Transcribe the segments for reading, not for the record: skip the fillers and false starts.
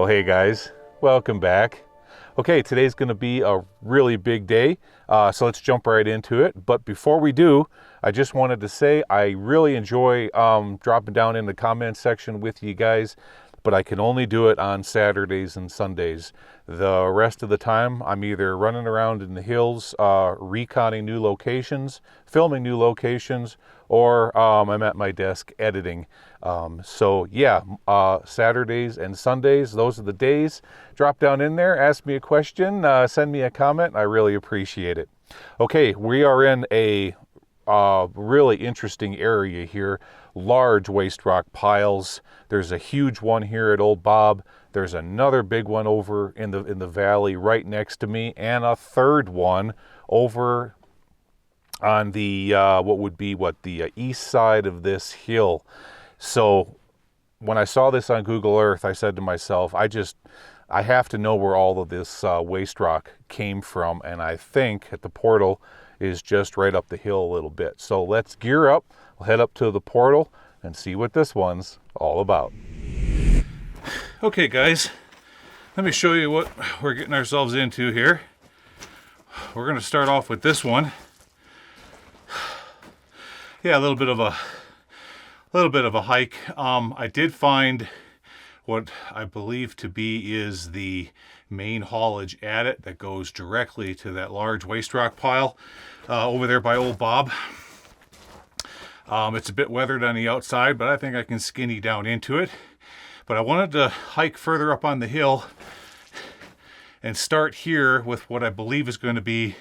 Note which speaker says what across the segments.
Speaker 1: Well, hey guys, welcome back. Okay, today's going to be a really big day, so let's jump right into it. But before we do, I just wanted to say I really enjoy dropping down in the comments section with you guys, but I can only do it on Saturdays and Sundays. The rest of the time, I'm either running around in the hills, reconning new locations, filming new locations, or I'm at my desk editing. So yeah, Saturdays and Sundays, those are the days. Drop down in there, ask me a question, send me a comment. I really appreciate it. Okay, we are in a really interesting area here. Large waste rock piles. There's a huge one here at Old Bob. There's another big one over in the valley right next to me, and a third one over on the the east side of this hill. So when I saw this on Google Earth, I said to myself, I have to know where all of this waste rock came from, and I think at the portal is just right up the hill a little bit. So let's gear up, we'll head up to the portal and see what this one's all about. Okay guys, let me show you what we're getting ourselves into here. We're going to start off with this one. Yeah, a little bit of a hike. I did find what I believe to be is the main haulage adit that goes directly to that large waste rock pile over there by Old Bob. It's a bit weathered on the outside, but I think I can skinny down into it. But I wanted to hike further up on the hill and start here with what I believe is going to be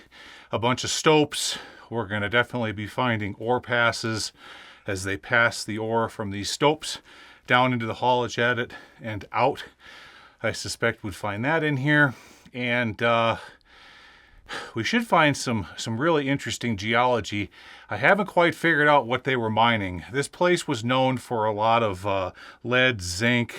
Speaker 1: a bunch of stopes. We're going to definitely be finding ore passes as they pass the ore from these stopes down into the haulage adit and out. I suspect we'd find that in here, and we should find some really interesting geology. I haven't quite figured out what they were mining. This place was known for a lot of lead, zinc,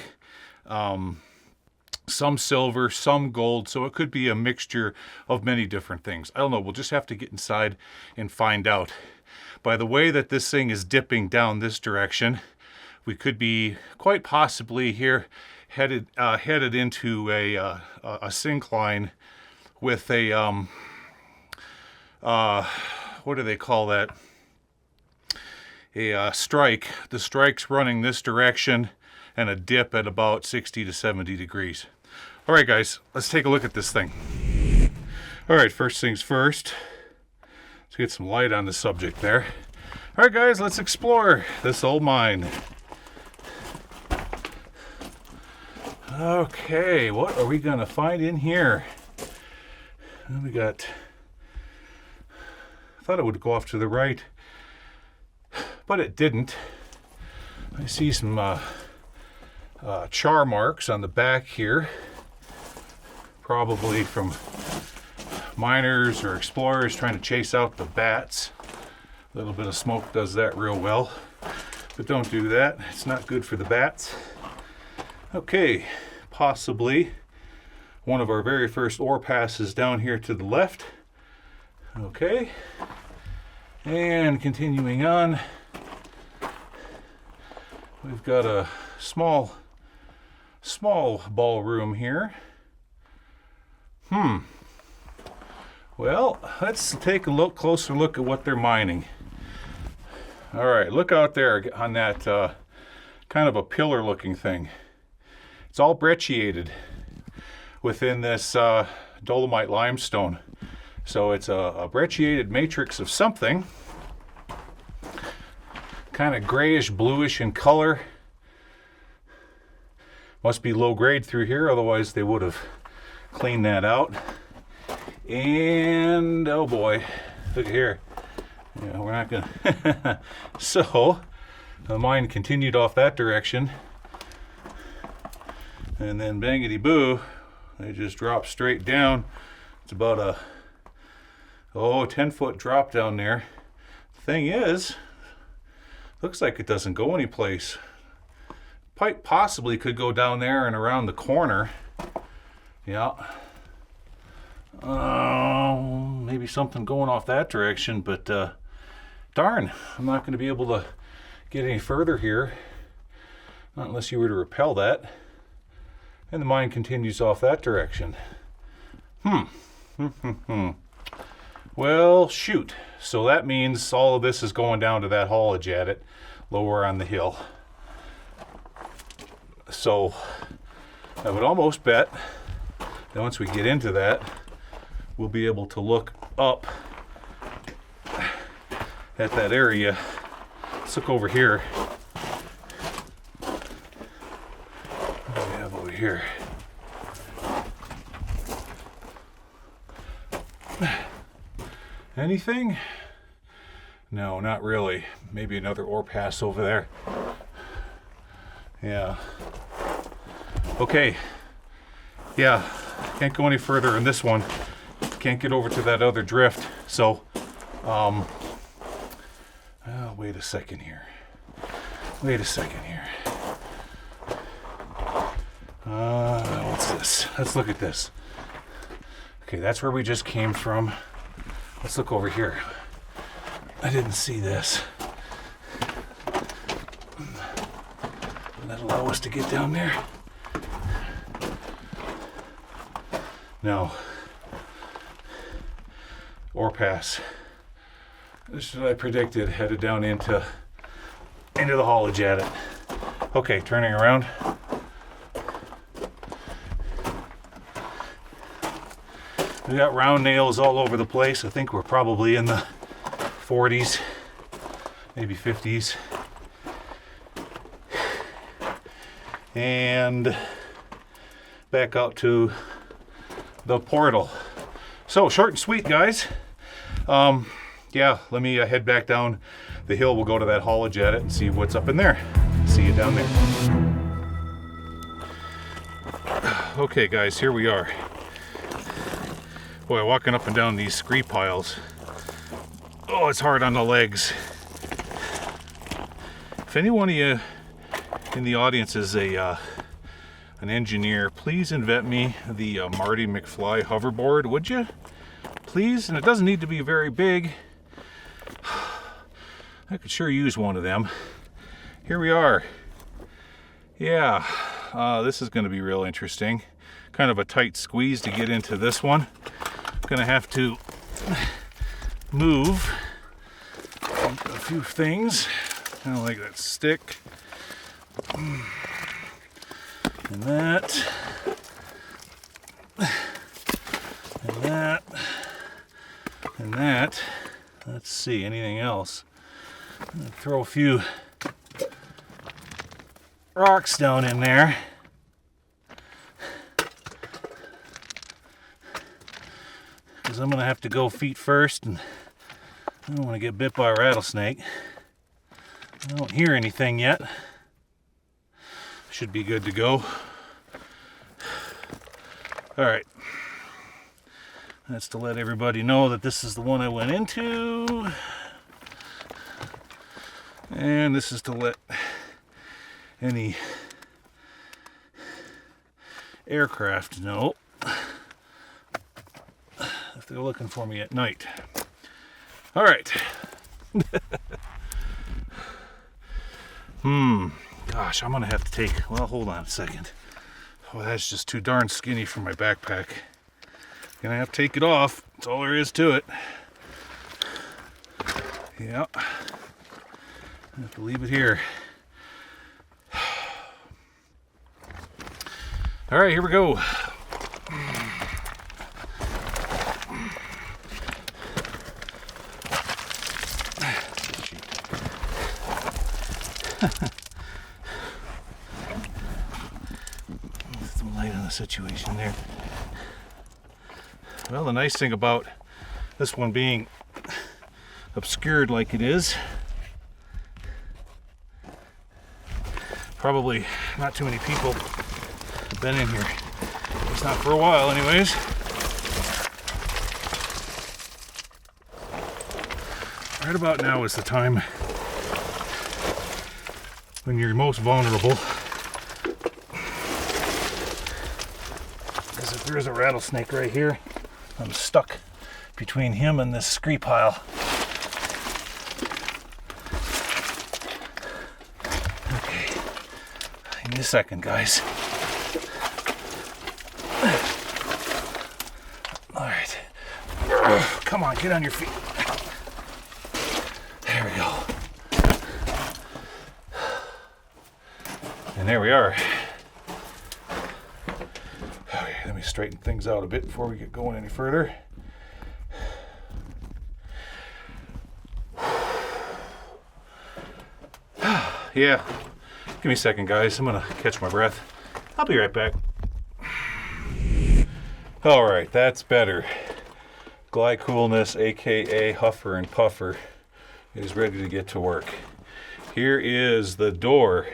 Speaker 1: some silver, some gold, so it could be a mixture of many different things. I don't know, we'll just have to get inside and find out. By the way that this thing is dipping down this direction, we could be quite possibly here headed into a syncline with a what do they call that? A strike. The strike's running this direction, and a dip at about 60 to 70 degrees. All right, guys, let's take a look at this thing. All right, first things first. Let's get some light on the subject there. All right, guys, let's explore this old mine. Okay, what are we gonna find in here? We got, I thought it would go off to the right, but it didn't. I see some char marks on the back here, probably from miners or explorers trying to chase out the bats. A little bit of smoke does that real well, but don't do that. It's not good for the bats. Okay, possibly one of our very first ore passes down here to the left. Okay, and continuing on, we've got a small ballroom here. Well, let's take a closer look at what they're mining. All right, look out there on that kind of a pillar looking thing. It's all brecciated within this dolomite limestone. So it's a brecciated matrix of something, kind of grayish bluish in color. Must be low grade through here, otherwise they would have cleaned that out. And oh boy, look at here. Yeah, we're not gonna. So the mine continued off that direction, and then bangity boo, they just dropped straight down. It's about a 10-foot drop down there. Thing is, looks like it doesn't go anyplace. Pipe possibly could go down there and around the corner. Yeah. Maybe something going off that direction, but darn, I'm not going to be able to get any further here, not unless you were to repel that. And the mine continues off that direction. Well, shoot. So that means all of this is going down to that haulage adit lower on the hill. So I would almost bet that once we get into that, we'll be able to look up at that area. Let's look over here. What do we have over here? Anything? No, not really. Maybe another ore pass over there. Yeah. Okay. Yeah, can't go any further in this one. Can't get over to that other drift. So, wait a second here. What's this? Let's look at this. Okay, that's where we just came from. Let's look over here. I didn't see this. Will that allow us to get down there? No. Ore pass. This is what I predicted, headed down into the haulage adit. Okay, turning around. We got round nails all over the place. I think we're probably in the 40s, maybe 50s. And back out to the portal. So short and sweet, guys. Yeah, let me head back down the hill. We'll go to that haulage adit and see what's up in there. See you down there. Okay, guys, here we are. Boy, walking up and down these scree piles. Oh, it's hard on the legs. If anyone of you in the audience is an engineer, please invent me the Marty McFly hoverboard, would you? Please, and it doesn't need to be very big. I could sure use one of them. Here we are. Yeah, this is going to be real interesting. Kind of a tight squeeze to get into this one. Gonna have to move a few things, kind of like that stick, and that, and that, and that. Let's see, anything else? I'm gonna throw a few rocks down in there. Because I'm going to have to go feet first, and I don't want to get bit by a rattlesnake. I don't hear anything yet. Should be good to go. Alright. That's to let everybody know that this is the one I went into. And this is to let any aircraft know if they're looking for me at night. All right. Gosh, I'm gonna have to take, well, hold on a second. Oh, that's just too darn skinny for my backpack. Gonna have to take it off. That's all there is to it. Yeah. I have to leave it here. All right, here we go. Some light on the situation there. Well, the nice thing about this one being obscured like it is, probably not too many people have been in here. It's not for a while anyways. Right about now is the time when you're most vulnerable. Because if there's a rattlesnake right here, I'm stuck between him and this scree pile. Okay, give me a second, guys. Come on, get on your feet. There we go. And there we are. Okay, let me straighten things out a bit before we get going any further. Yeah, give me a second, guys. I'm gonna catch my breath. I'll be right back. All right, that's better. Gly Coolness, aka Huffer and Puffer, is ready to get to work. Here is the door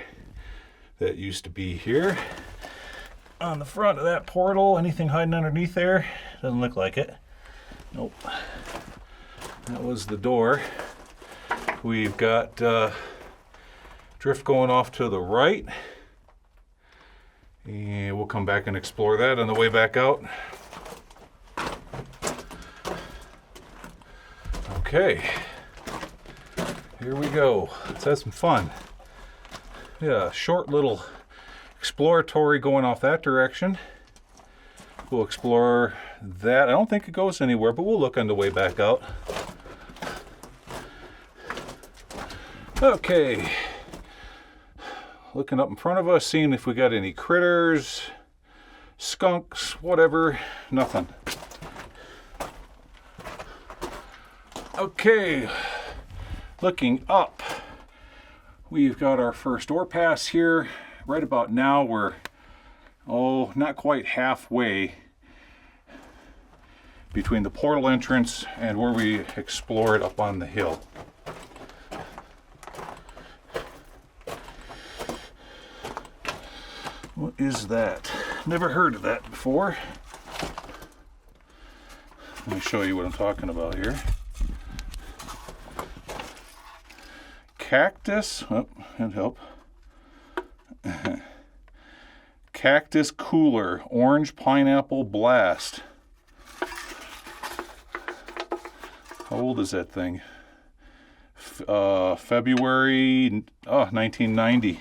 Speaker 1: that used to be here. On the front of that portal, anything hiding underneath there? Doesn't look like it. Nope. That was the door. We've got drift going off to the right. And we'll come back and explore that on the way back out. Okay. Here we go. Let's have some fun. Yeah, short little exploratory going off that direction. We'll explore that. I don't think it goes anywhere, but we'll look on the way back out. Okay. Looking up in front of us, seeing if we got any critters, skunks, whatever. Nothing. Okay. Looking up. We've got our first ore pass here. Right about now we're, not quite halfway between the portal entrance and where we explored up on the hill. What is that? Never heard of that before. Let me show you what I'm talking about here. Cactus, and help. Cactus Cooler, Orange Pineapple Blast. How old is that thing? February 1990.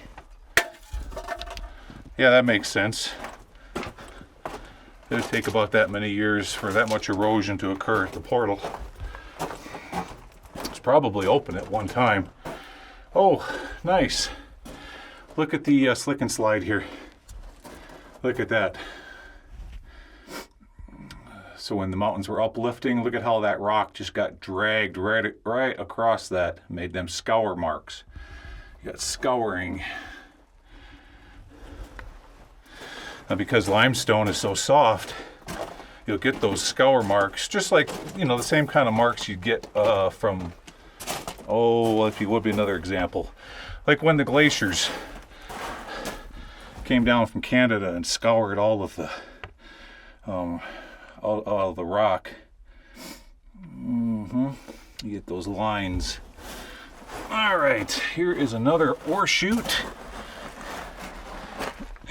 Speaker 1: Yeah, that makes sense. It'd take about that many years for that much erosion to occur at the portal. It's probably open at one time. Oh, nice. Look at the slick and slide here. Look at that. So when the mountains were uplifting, look at how that rock just got dragged right across that. Made them scour marks. You got scouring. Now because limestone is so soft, you'll get those scour marks, just like, the same kind of marks you get from, if you would be another example. Like when the glaciers came down from Canada and scoured all of the all the rock. You get those lines. All right, here is another ore chute.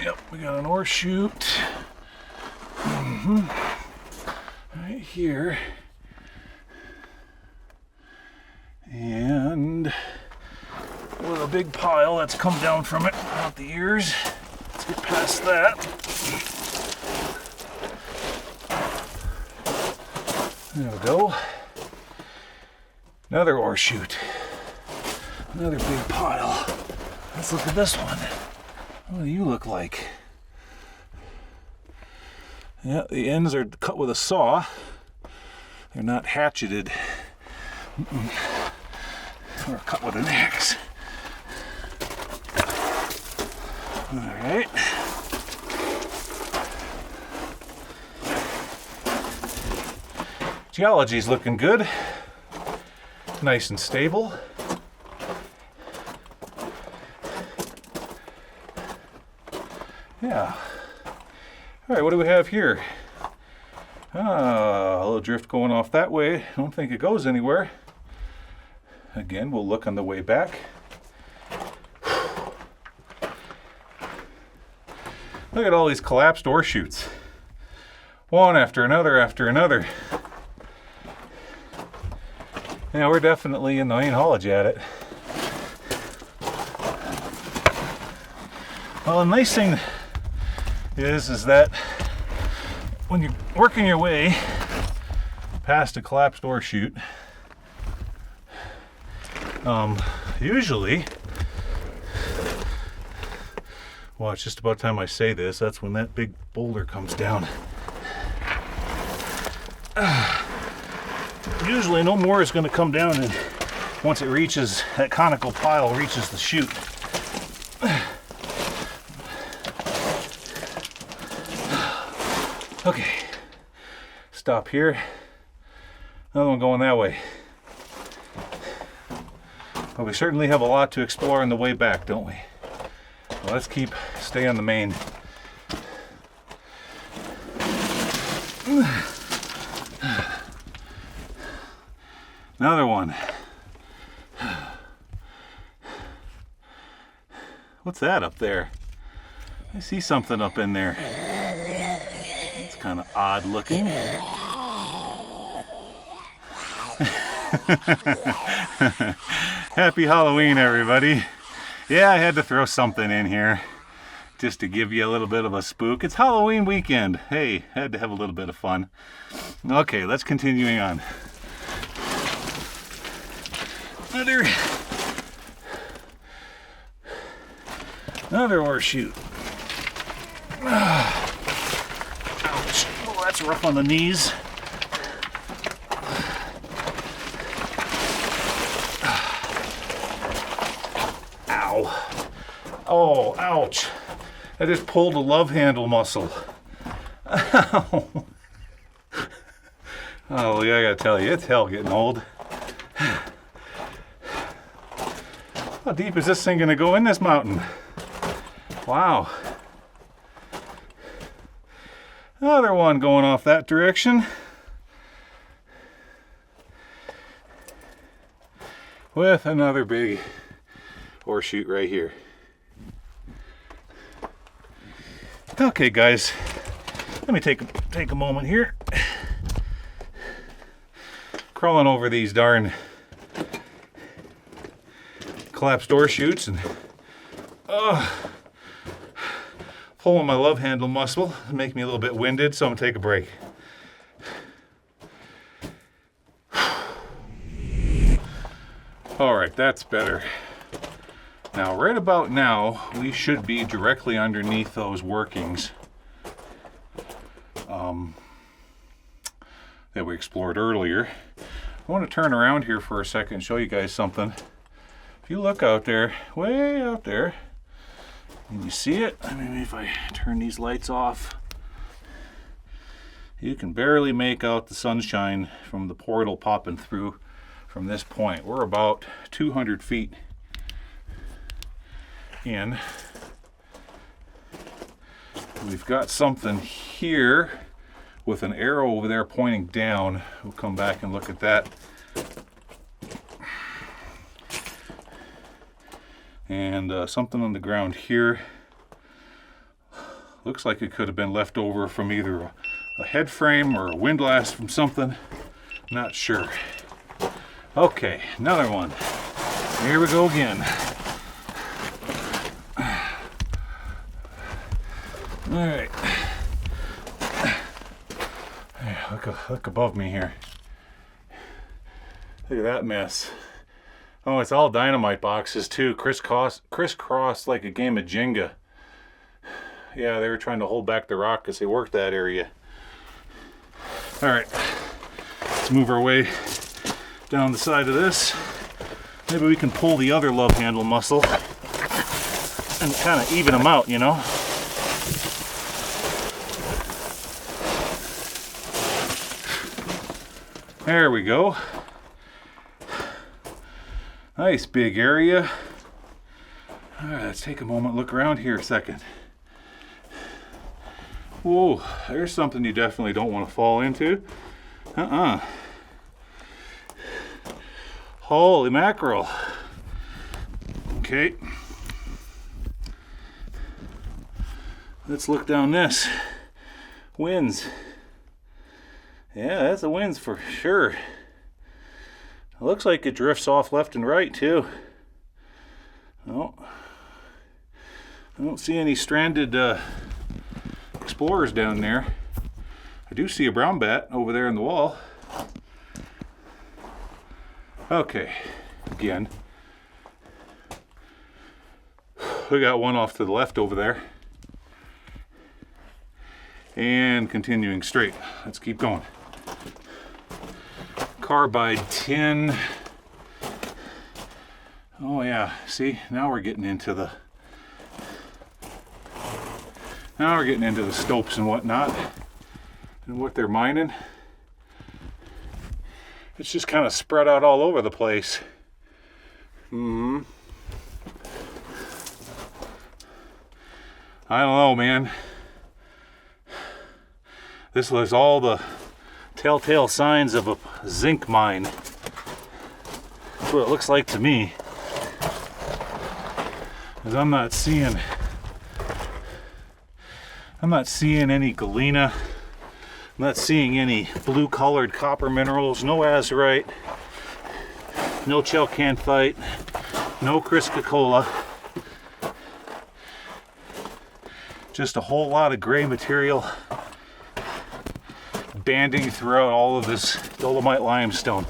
Speaker 1: Yep, we got an ore chute. Right here. And with a big pile that's come down from it out the ears. Let's get past that. There we go. Another ore chute. Another big pile. Let's look at this one. What do you look like? Yeah, the ends are cut with a saw. They're not hatcheted. Or cut with an axe. Alright. Geology's looking good. Nice and stable. Yeah. Alright, what do we have here? A little drift going off that way. I don't think it goes anywhere. Again, we'll look on the way back. Look at all these collapsed ore chutes. One after another after another. Yeah, we're definitely in the mineology at it. Well, the nice thing is that when you're working your way past a collapsed ore chute. Usually, well, it's just about time I say this, that's when that big boulder comes down. Usually no more is going to come down, and once it reaches, that conical pile reaches the chute. Okay, stop here. Another one going that way. But we certainly have a lot to explore on the way back, don't we? Well, let's stay on the main. Another one. What's that up there? I see something up in there. It's kind of odd looking. Happy Halloween, everybody. Yeah, I had to throw something in here just to give you a little bit of a spook. It's Halloween weekend. Hey, had to have a little bit of fun. Okay, let's continuing on. Another ore chute. Ouch. Oh, that's rough on the knees. Ow. Oh, ouch. I just pulled a love handle muscle. Ow. Oh, yeah, I gotta tell you, it's hell getting old. How deep is this thing gonna go in this mountain? Wow. Another one going off that direction. With another big ore chute right here. Okay, guys, let me take a moment here. Crawling over these darn collapsed ore chutes and pulling my love handle muscle to make me a little bit winded, so I'm gonna take a break. All right, that's better. Now, right about now, we should be directly underneath those workings that we explored earlier. I want to turn around here for a second and show you guys something. If you look out there, way out there, can you see it? Maybe if I turn these lights off, you can barely make out the sunshine from the portal popping through from this point. We're about 200 feet in. We've got something here with an arrow over there pointing down. We'll come back and look at that. And something on the ground here. Looks like it could have been left over from either a head frame or a windlass from something. Not sure. Okay, another one. Here we go again. All right. Look above me here. Look at that mess. Oh, it's all dynamite boxes too, crisscross like a game of Jenga. Yeah, they were trying to hold back the rock because they worked that area. All right, let's move our way down the side of this. Maybe we can pull the other love handle muscle and kind of even them out, you know? There we go. Nice big area. All right, let's take a moment, look around here a second. Whoa, there's something you definitely don't want to fall into. Holy mackerel. Okay. Let's look down this. Winds. Yeah, that's the winds for sure. It looks like it drifts off left and right too. Oh, I don't see any stranded explorers down there. I do see a brown bat over there in the wall. Okay, again, we got one off to the left over there. And continuing straight. Let's keep going. Carbide tin. Oh yeah, see, now we're getting into the stopes and whatnot and what they're mining. It's just kind of spread out all over the place. I don't know, man. This was all the telltale signs of a zinc mine. That's what it looks like to me. Because I'm not seeing any galena. I'm not seeing any blue colored copper minerals, no azurite, no chalcanthite, no chrysocolla. Just a whole lot of gray material banding throughout all of this dolomite limestone.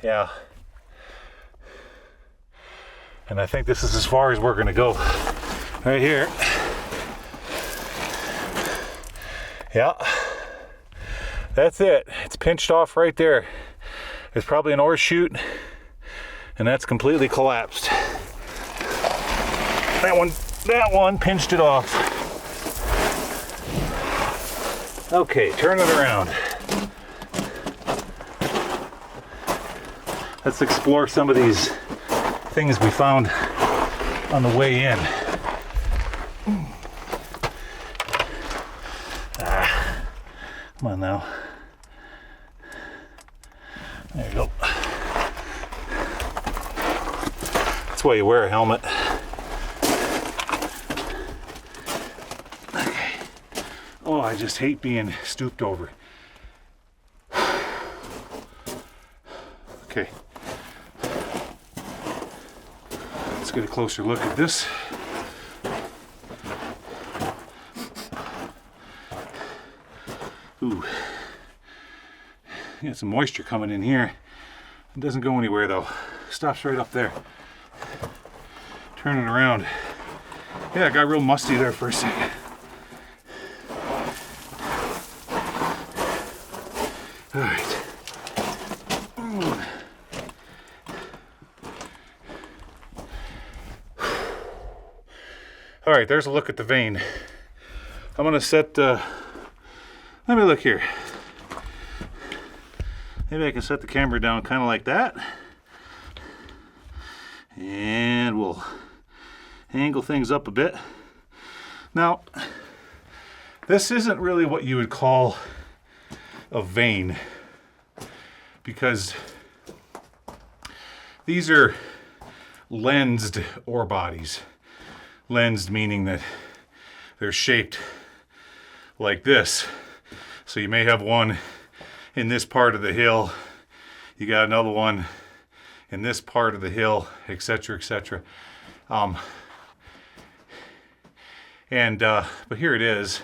Speaker 1: Yeah. And I think this is as far as we're gonna go. Right here. Yeah, that's it. It's pinched off right there. There's probably an ore chute, and that's completely collapsed. That one pinched it off. Okay, turn it around. Let's explore some of these things we found on the way in. Come on now. There you go. That's why you wear a helmet. Okay. Oh, I just hate being stooped over. Okay. Let's get a closer look at this. Ooh, got some moisture coming in here. It doesn't go anywhere though. Stops right up there. Turn it around. Yeah, it got real musty there for a second. All right. All right, there's a look at the vein. I'm gonna set, let me look here. Maybe I can set the camera down kind of like that. And we'll angle things up a bit. Now, this isn't really what you would call a vein, because these are lensed ore bodies. Lensed meaning that they're shaped like this. So you may have one in this part of the hill, you got another one in this part of the hill, etc., etc. But here it is,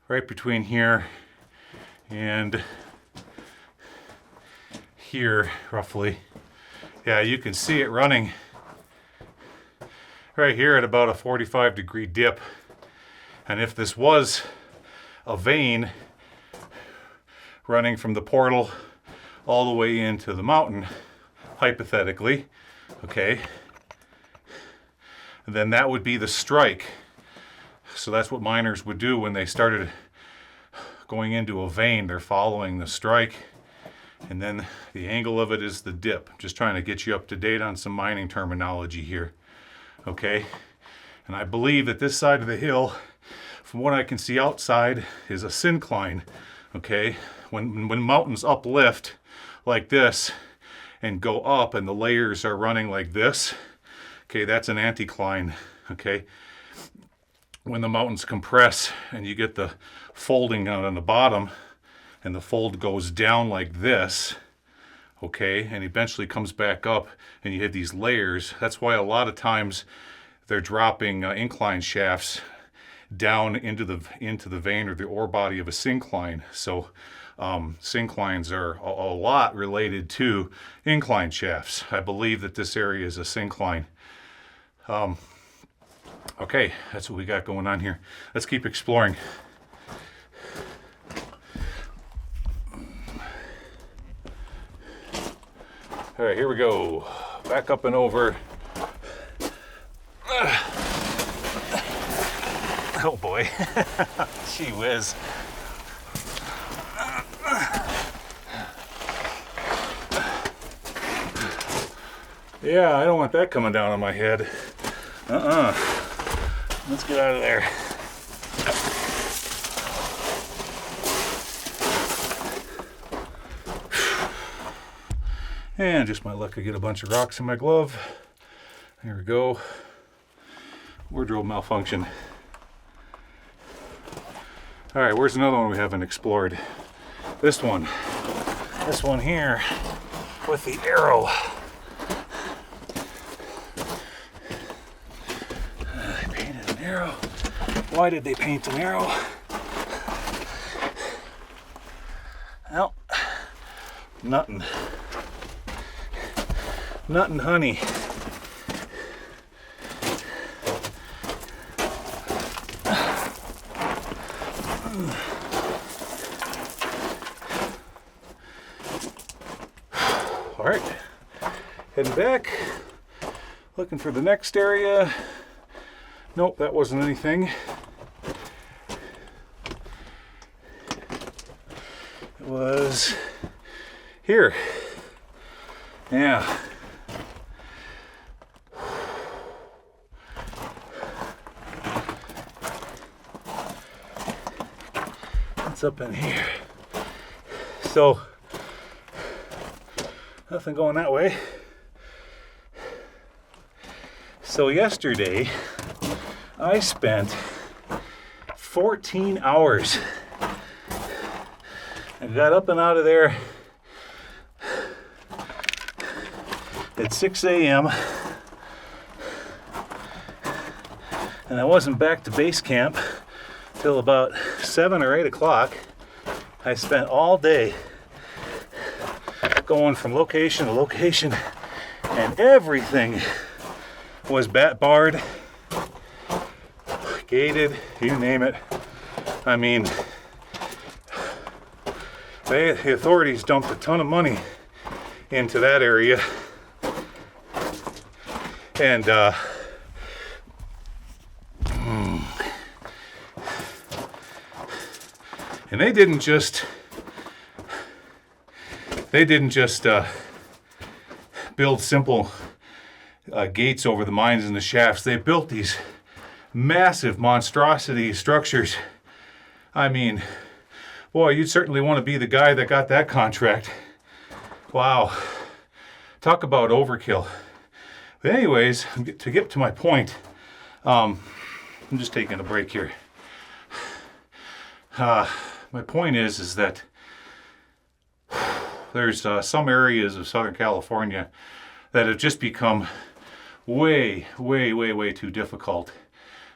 Speaker 1: right between here and here, roughly. Yeah, you can see it running right here at about a 45-degree dip. And if this was a vein running from the portal all the way into the mountain, hypothetically, okay, then that would be the strike. So that's what miners would do when they started going into a vein. They're following the strike, and then the angle of it is the dip. Just trying to get you up to date on some mining terminology here, okay? And I believe that this side of the hill, from what I can see outside, is a syncline, okay? When mountains uplift like this and go up and the layers are running like this, okay, that's an anticline, okay? When the mountains compress and you get the folding on the bottom and the fold goes down like this, okay, and eventually comes back up and you hit these layers. That's why a lot of times they're dropping incline shafts down into the vein or the ore body of a syncline. So synclines are a lot related to incline shafts. I believe that this area is a syncline. Okay, that's what we got going on here. Let's keep exploring. All right, here we go. Back up and over. Oh boy. Gee whiz. Yeah, I don't want that coming down on my head. Let's get out of there. And just my luck, I get a bunch of rocks in my glove. There we go. Wardrobe malfunction. All right, where's another one we haven't explored? This one here with the arrow. They painted an arrow. Why did they paint an arrow? Well, nothing. Nothing, honey. All right, heading back, looking for the next area. Nope, that wasn't anything. It was here. Yeah. What's up in here? So, nothing going that way. So yesterday, I spent 14 hours. I got up and out of there at 6 a.m. and I wasn't back to base camp till about 7 or 8 o'clock. I spent all day going from location to location, and everything was barred, gated, you name it. I mean, the authorities dumped a ton of money into that area, and they didn't just build simple gates over the mines and the shafts. They built these massive monstrosity structures. I mean, boy, you'd certainly want to be the guy that got that contract. Wow. Talk about overkill. But anyways, to get to my point, I'm just taking a break here. My point is that there's some areas of Southern California that have just become way too difficult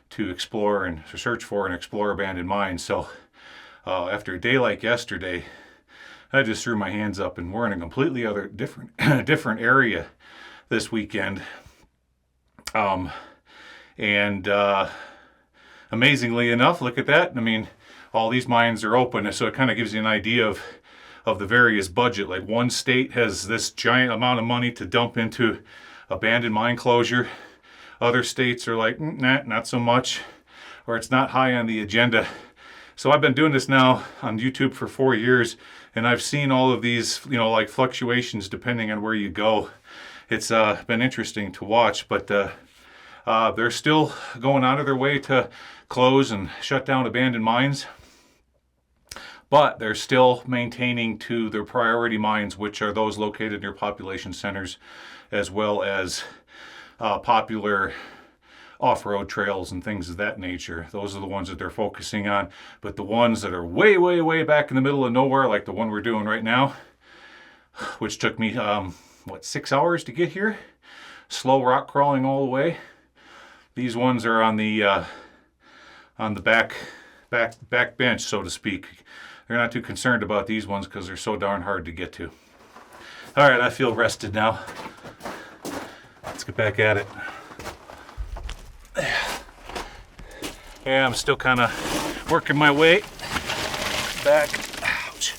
Speaker 1: to explore and to search for and explore abandoned mines. So after a day like yesterday, I just threw my hands up, and we're in a completely different area this weekend. Amazingly enough, look at that. I mean, all these mines are open, so it kind of gives you an idea of the various budget. Like, one state has this giant amount of money to dump into abandoned mine closure. Other states are like, nah, not so much, or it's not high on the agenda. So I've been doing this now on YouTube for 4 years, and I've seen all of these, like fluctuations depending on where you go. It's been interesting to watch, but they're still going out of their way to close and shut down abandoned mines. But they're still maintaining to their priority mines, which are those located near population centers, as well as popular off-road trails and things of that nature. Those are the ones that they're focusing on. But the ones that are way back in the middle of nowhere, like the one we're doing right now, which took me 6 hours to get here, slow rock crawling all the way. These ones are on the back bench, so to speak. they're not too concerned about these ones because they're so darn hard to get to. All right, I feel rested now. Let's get back at it. Yeah, I'm still kind of working my way back. Ouch.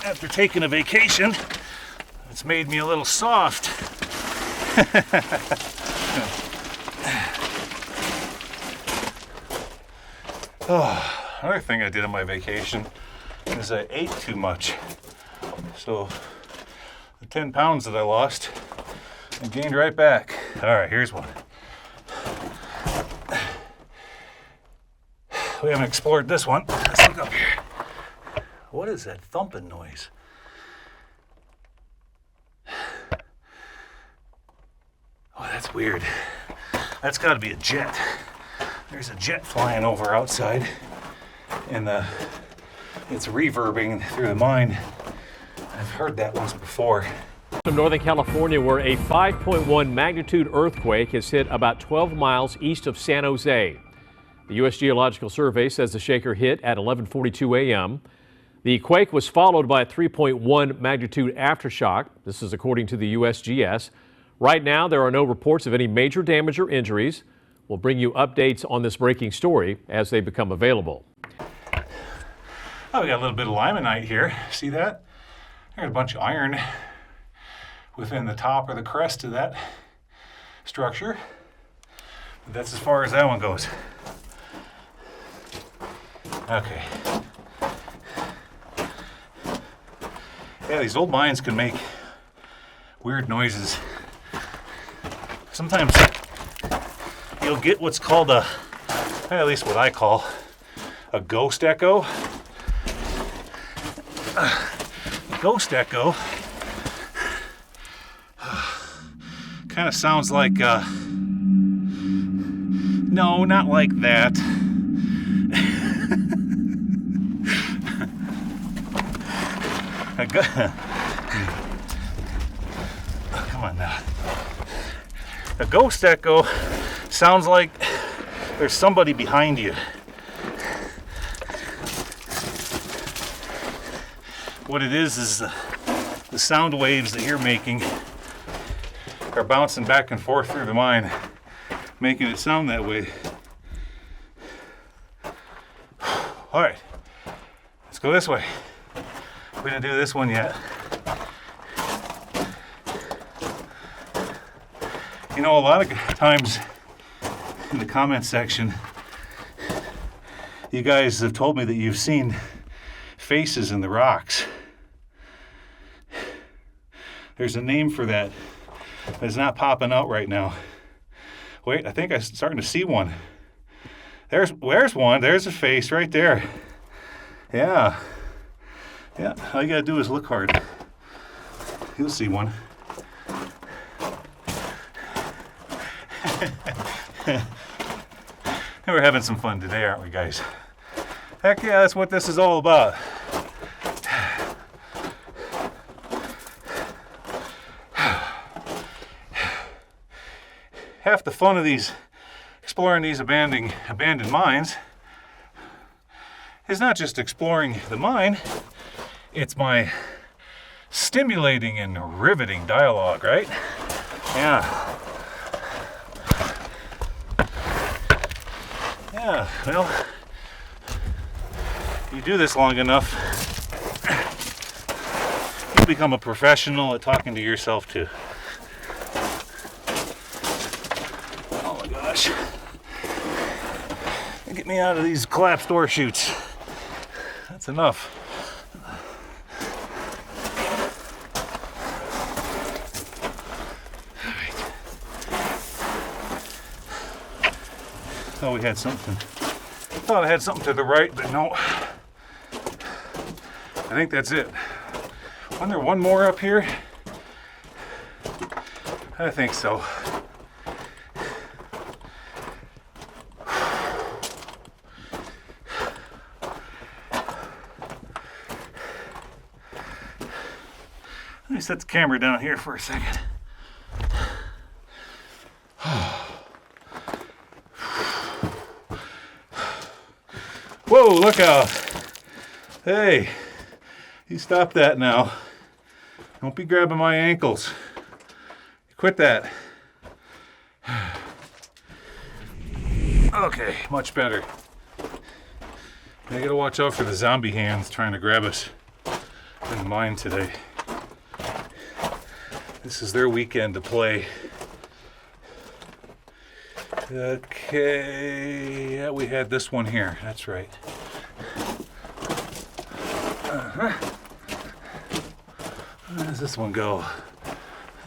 Speaker 1: After taking a vacation, it's made me a little soft. Oh, another thing I did on my vacation is I ate too much. So the 10 pounds that I lost, I gained right back. All right, here's one. We haven't explored this one. Let's look up here. What is that thumping noise? Oh, that's weird. That's got to be a jet. There's a jet flying over outside, and it's reverbing through the mine. I've heard that once before.
Speaker 2: From Northern California, where a 5.1 magnitude earthquake has hit about 12 miles east of San Jose. The U.S. Geological Survey says the shaker hit at 11:42 a.m. The quake was followed by a 3.1 magnitude aftershock. This is according to the USGS. Right now, there are no reports of any major damage or injuries. We'll bring you updates on this breaking story as they become available.
Speaker 1: Oh, we got a little bit of limonite here. See that? There's a bunch of iron within the top or the crest of that structure. But that's as far as that one goes. Okay. Yeah, these old mines can make weird noises. Sometimes you'll get what's called at least what I call a ghost echo. Ghost echo kind of sounds like, no, not like that. Come on now. A ghost echo sounds like there's somebody behind you. What it is the sound waves that you're making are bouncing back and forth through the mine, making it sound that way. All right, let's go this way. We didn't do this one yet. You know, a lot of times in the comment section, you guys have told me that you've seen faces in the rocks. There's a name for that. It's not popping out right now. Wait, I think I'm starting to see one. There's one. There's a face right there. Yeah. Yeah, all you gotta do is look hard. You'll see one. We're having some fun today, aren't we, guys? Heck yeah, that's what this is all about. Half the fun of exploring these abandoned mines is not just exploring the mine, it's my stimulating and riveting dialogue, right? Yeah. Yeah, well, you do this long enough, you become a professional at talking to yourself too. Oh my gosh. Get me out of these collapsed ore chutes. That's enough. Thought we had something. Thought I had something to the right, but no. I think that's it. Wasn't there one more up here? I think so. Let me set the camera down here for a second. Whoa, look out. Hey, you stop that now. Don't be grabbing my ankles. Quit that. Okay, much better. I gotta watch out for the zombie hands trying to grab us. And mine today. This is their weekend to play. Okay, yeah, we had this one here. That's right. Where does this one go?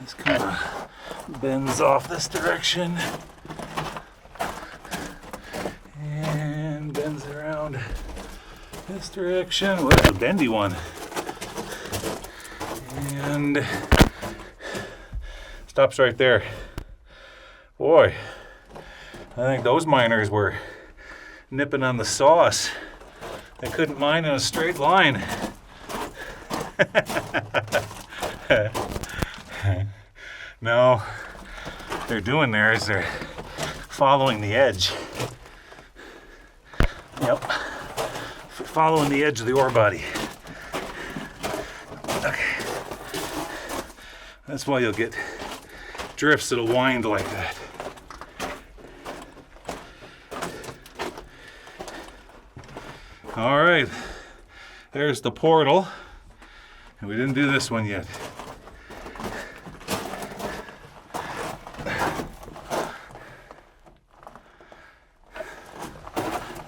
Speaker 1: This kind of bends off this direction and bends around this direction. What a bendy one. And stops right there. Boy, I think those miners were nipping on the sauce. They couldn't mine in a straight line. No, they're doing there is they're following the edge. Yep, following the edge of the ore body. Okay, that's why you'll get drifts that'll wind like that. All right, there's the portal. And we didn't do this one yet.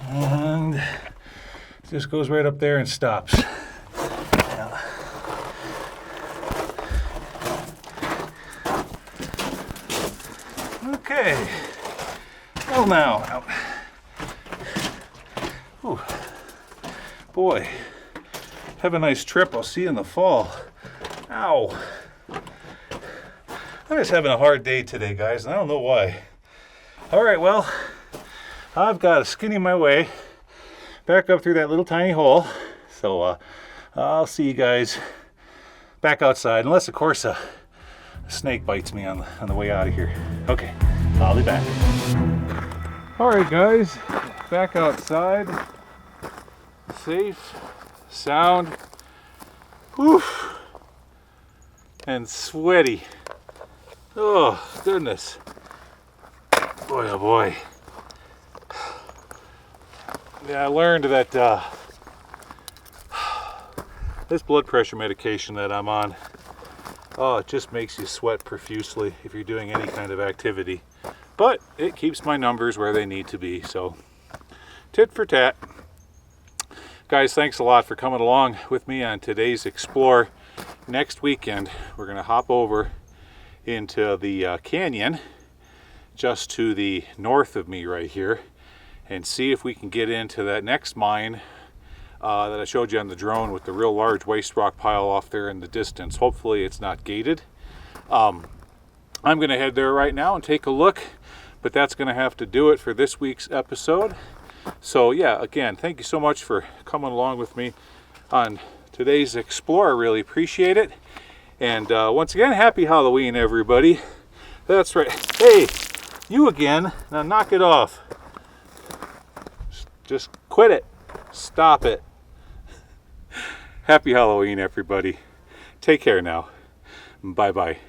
Speaker 1: And it just goes right up there and stops. Yeah. Okay. Well now. Ooh. Boy. Have a nice trip. I'll see you in the fall. Ow. I'm just having a hard day today, guys, and I don't know why. All right, well, I've got to skinny my way back up through that little tiny hole. So I'll see you guys back outside, unless, of course, a snake bites me on the way out of here. Okay, I'll be back. All right, guys, back outside. Safe. Sound, woof, and sweaty. Oh, goodness. Boy, oh boy. Yeah, I learned that this blood pressure medication that I'm on, oh, it just makes you sweat profusely if you're doing any kind of activity. But it keeps my numbers where they need to be, so tit for tat. Guys, thanks a lot for coming along with me on today's Explore. Next weekend, we're going to hop over into the canyon just to the north of me right here and see if we can get into that next mine that I showed you on the drone with the real large waste rock pile off there in the distance. Hopefully it's not gated. I'm going to head there right now and take a look, but that's going to have to do it for this week's episode. So yeah, again, thank you so much for coming along with me on today's Explore. I really appreciate it. And once again, happy Halloween, everybody. That's right. Hey, you again. Now knock it off. Just quit it. Stop it. Happy Halloween, everybody. Take care now. Bye-bye.